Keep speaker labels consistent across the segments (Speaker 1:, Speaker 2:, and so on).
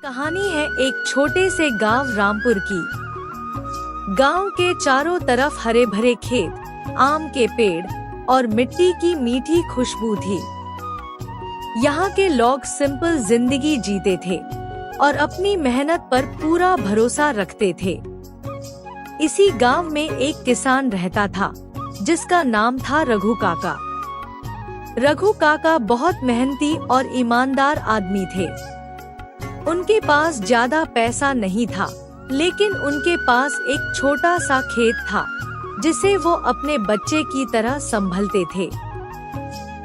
Speaker 1: कहानी है एक छोटे से गांव रामपुर की। गांव के चारों तरफ हरे भरे खेत, आम के पेड़ और मिट्टी की मीठी खुशबू थी। यहाँ के लोग सिंपल जिंदगी जीते थे और अपनी मेहनत पर पूरा भरोसा रखते थे। इसी गांव में एक किसान रहता था जिसका नाम था रघु काका। रघु काका बहुत मेहनती और ईमानदार आदमी थे। उनके पास ज्यादा पैसा नहीं था, लेकिन उनके पास एक छोटा सा खेत था जिसे वो अपने बच्चे की तरह संभलते थे।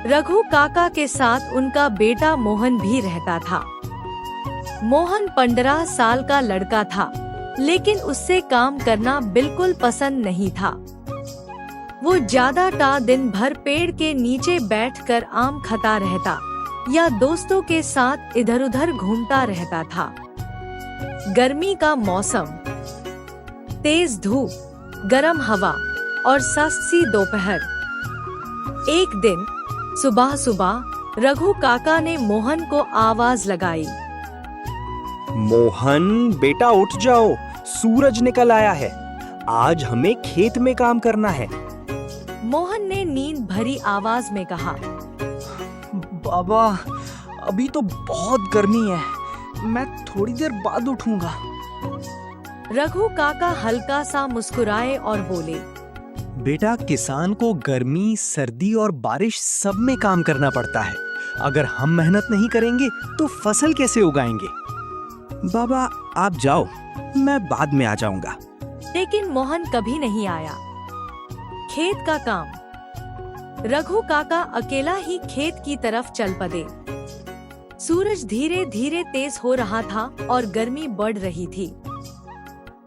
Speaker 1: रघु काका के साथ उनका बेटा मोहन भी रहता था। मोहन 15 साल का लड़का था, लेकिन उससे काम करना बिल्कुल पसंद नहीं था। वो ज्यादातर दिन भर पेड़ के नीचे बैठकर आम खाता रहता या दोस्तों के साथ इधर उधर घूमता रहता था। गर्मी का मौसम, तेज धूप, गर्म हवा और सस्ती दोपहर। एक दिन सुबह सुबह रघु काका ने मोहन को आवाज लगाई।
Speaker 2: मोहन बेटा उठ जाओ, सूरज निकल आया है। आज हमें खेत में काम करना है।
Speaker 1: मोहन ने नींद भरी आवाज में कहा।
Speaker 2: बाबा अभी तो बहुत गर्मी है, मैं थोड़ी देर बाद उठूंगा।
Speaker 1: रघु काका हल्का सा मुस्कुराए और बोले,
Speaker 2: बेटा किसान को गर्मी, सर्दी और बारिश सब में काम करना पड़ता है। अगर हम मेहनत नहीं करेंगे तो फसल कैसे उगाएंगे? बाबा आप जाओ, मैं बाद में आ जाऊंगा।
Speaker 1: लेकिन मोहन कभी नहीं आया। खेत का काम। रघु काका अकेला ही खेत की तरफ चल पड़े। सूरज धीरे धीरे तेज हो रहा था और गर्मी बढ़ रही थी।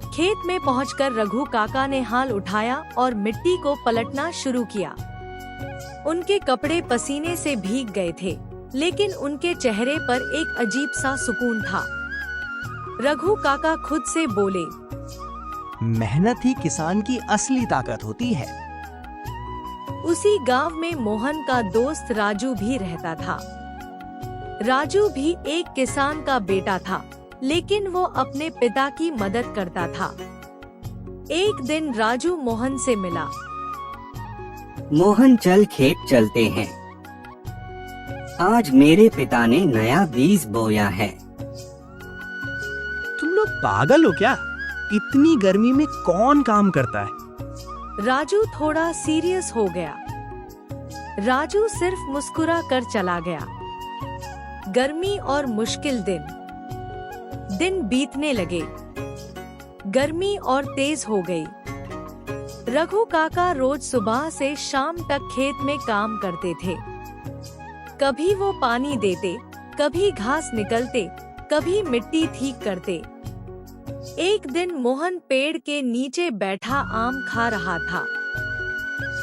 Speaker 1: खेत में पहुंचकर रघु काका ने हाल उठाया और मिट्टी को पलटना शुरू किया। उनके कपड़े पसीने से भीग गए थे, लेकिन उनके चेहरे पर एक अजीब सा सुकून था। रघु काका खुद से बोले,
Speaker 2: मेहनत ही किसान की असली ताकत होती है।
Speaker 1: उसी गांव में मोहन का दोस्त राजू भी रहता था। राजू भी एक किसान का बेटा था, लेकिन वो अपने पिता की मदद करता था। एक दिन राजू मोहन से मिला।
Speaker 3: मोहन चल खेत चलते हैं। आज मेरे पिता ने नया बीज बोया है।
Speaker 2: तुम लोग पागल हो क्या? इतनी गर्मी में कौन काम करता है?
Speaker 1: राजू थोड़ा सीरियस हो गया। राजू सिर्फ मुस्कुरा कर चला गया। गर्मी और मुश्किल दिन बीतने लगे। गर्मी और तेज हो गई। रघु काका रोज सुबह से शाम तक खेत में काम करते थे। कभी वो पानी देते, कभी घास निकलते, कभी मिट्टी ठीक करते। एक दिन मोहन पेड़ के नीचे बैठा आम खा रहा था।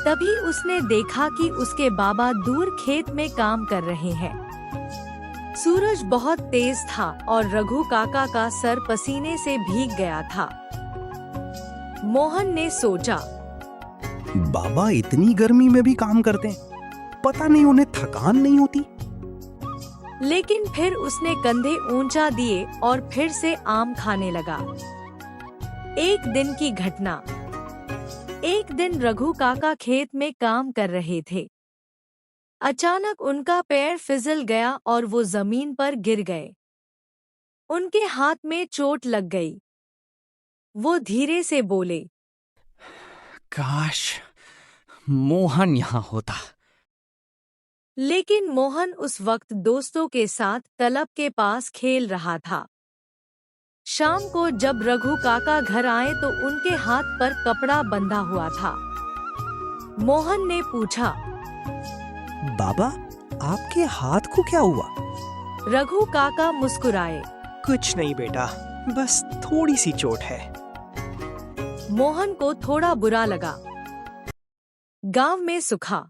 Speaker 1: तभी उसने देखा कि उसके बाबा दूर खेत में काम कर रहे हैं। सूरज बहुत तेज था और रघु काका का सर पसीने से भीग गया था। मोहन ने सोचा,
Speaker 2: बाबा इतनी गर्मी में भी काम करते हैं, पता नहीं उन्हें थकान नहीं होती।
Speaker 1: लेकिन फिर उसने कंधे ऊंचा दिए और फिर से आम खाने लगा। एक दिन की घटना। एक दिन रघु काका खेत में काम कर रहे थे। अचानक उनका पैर फिसल गया और वो जमीन पर गिर गए। उनके हाथ में चोट लग गई। वो धीरे से बोले,
Speaker 2: काश मोहन यहाँ होता।
Speaker 1: लेकिन मोहन उस वक्त दोस्तों के साथ तालाब के पास खेल रहा था। शाम को जब रघु काका घर आए तो उनके हाथ पर कपड़ा बंधा हुआ था। मोहन ने पूछा,
Speaker 2: बाबा आपके हाथ को क्या हुआ?
Speaker 1: रघु काका मुस्कुराए,
Speaker 2: कुछ नहीं बेटा, बस थोड़ी सी चोट है।
Speaker 1: मोहन को थोड़ा बुरा लगा। गांव में सूखा।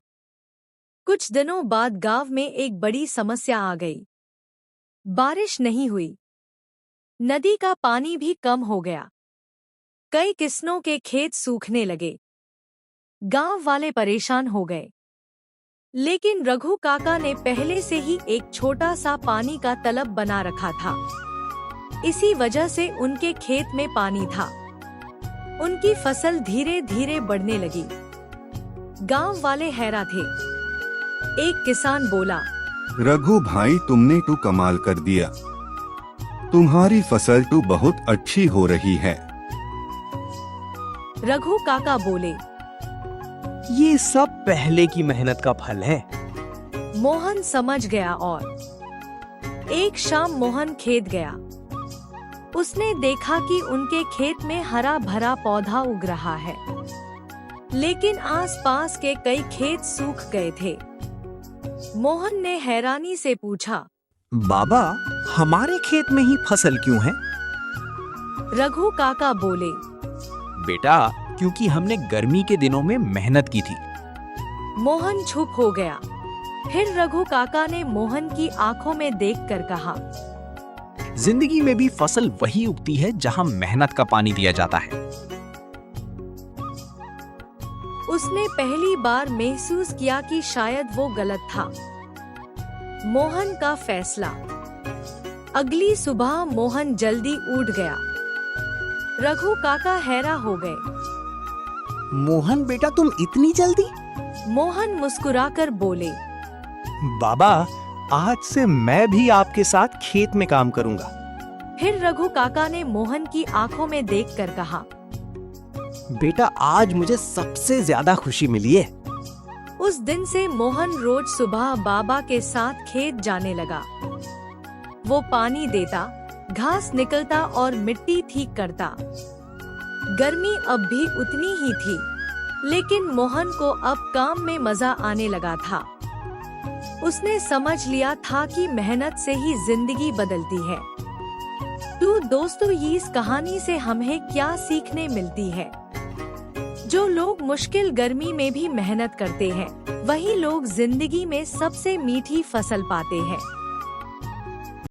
Speaker 1: कुछ दिनों बाद गांव में एक बड़ी समस्या आ गई। बारिश नहीं हुई। नदी का पानी भी कम हो गया। कई किसानों के खेत सूखने लगे। गांव वाले परेशान हो गए। लेकिन रघु काका ने पहले से ही एक छोटा सा पानी का तालाब बना रखा था। इसी वजह से उनके खेत में पानी था। उनकी फसल धीरे धीरे बढ़ने लगी। गांव वाले हैरान थे। एक किसान बोला,
Speaker 4: रघु भाई, तुमने तो कमाल कर दिया। तुम्हारी फसल तो बहुत अच्छी हो रही है।
Speaker 1: रघु काका बोले,
Speaker 2: ये सब पहले की मेहनत का फल है।
Speaker 1: मोहन समझ गया और एक शाम मोहन खेत गया। उसने देखा कि उनके खेत में हरा भरा पौधा उग रहा है, लेकिन आसपास के कई खेत सूख गए थे। मोहन ने हैरानी से पूछा,
Speaker 2: बाबा, हमारे खेत में ही फसल क्यों है?
Speaker 1: रघु काका बोले,
Speaker 2: बेटा, क्योंकि हमने गर्मी के दिनों में मेहनत की थी।
Speaker 1: मोहन चुप हो गया। फिर रघु काका ने मोहन की आंखों में देखकर कहा,
Speaker 2: जिंदगी में भी फसल वही उगती है जहां मेहनत का पानी दिया जाता है।
Speaker 1: उसने पहली बार महसूस किया कि शायद वो गलत था। मोहन का फैसला। अगली सुबह मोहन जल्दी उठ गया। रघु काका हैरान हो गए।
Speaker 2: मोहन बेटा, तुम इतनी जल्दी?
Speaker 1: मोहन मुस्कुराकर बोले,
Speaker 2: बाबा, आज से मैं भी आपके साथ खेत में काम करूंगा।
Speaker 1: फिर रघु काका ने मोहन की आंखों में देखकर कहा,
Speaker 2: बेटा, आज मुझे सबसे ज्यादा खुशी मिली है।
Speaker 1: उस दिन से मोहन रोज सुबह बाबा के साथ खेत जाने लगा। वो पानी देता, घास निकलता और मिट्टी ठीक करता। गर्मी अब भी उतनी ही थी, लेकिन मोहन को अब काम में मजा आने लगा था। उसने समझ लिया था कि मेहनत से ही जिंदगी बदलती है। तो दोस्तों, इस कहानी से हमें क्या सीखने मिलती है? जो लोग मुश्किल गर्मी में भी मेहनत करते हैं, वही लोग जिंदगी में सबसे मीठी फसल पाते हैं।